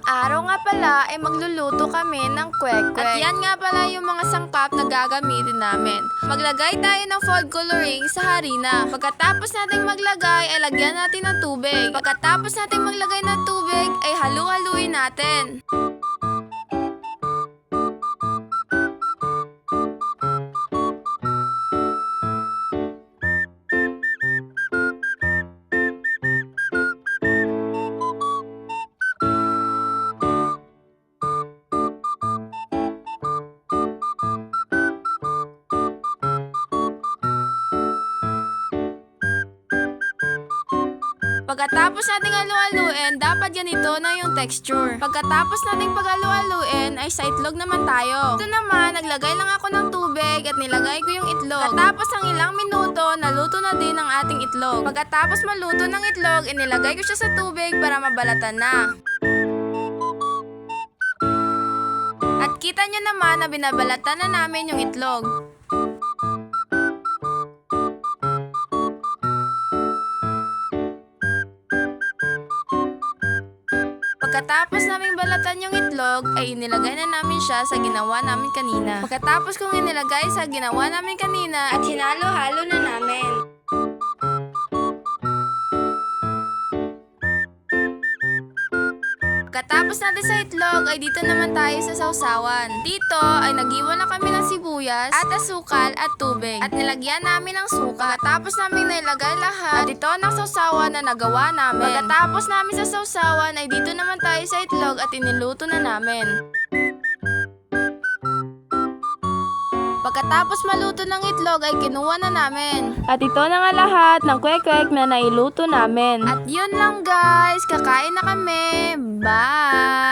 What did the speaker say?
araw nga pala ay magluluto kami ng kwek-kwek. At yan nga pala yung mga sangkap na gagamitin namin. Maglagay tayo ng food coloring sa harina. Pagkatapos nating maglagay ay lagyan natin ng tubig. Pagkatapos nating maglagay ng tubig ay halu-haluin natin. Pagkatapos nating halu-haluin, dapat ganito na yung texture. Pagkatapos nating paghalu-haluin, ay sa itlog naman tayo. Ito naman, naglagay lang ako ng tubig at nilagay ko yung itlog. Pagkatapos ng ilang minuto, naluto na din ang ating itlog. Pagkatapos maluto ng itlog, inilagay ko siya sa tubig para mabalatan na. At kita nyo naman na binabalatan na namin yung itlog. Pagkatapos naming balatan yung itlog, ay inilagay na namin siya sa ginawa namin kanina. Pagkatapos kong inilagay sa ginawa namin kanina, at hinalo-halo na namin. Pagkatapos natin sa itlog, ay dito naman tayo sa sausawan. Dito ay nag-iwan na kami ng sibuyas at asukal at tubig. At nilagyan namin ng suka. Pagkatapos namin nailagay lahat, at ito ng sausawan na nagawa namin. Pagkatapos namin sa sausawan, ay dito naman tayo sa itlog at iniluto na namin. Pagkatapos maluto ng itlog ay kinuha na namin. At ito na nga lahat ng kwek-kwek na nailuto namin. At yun lang guys, kakain na kami. Bye!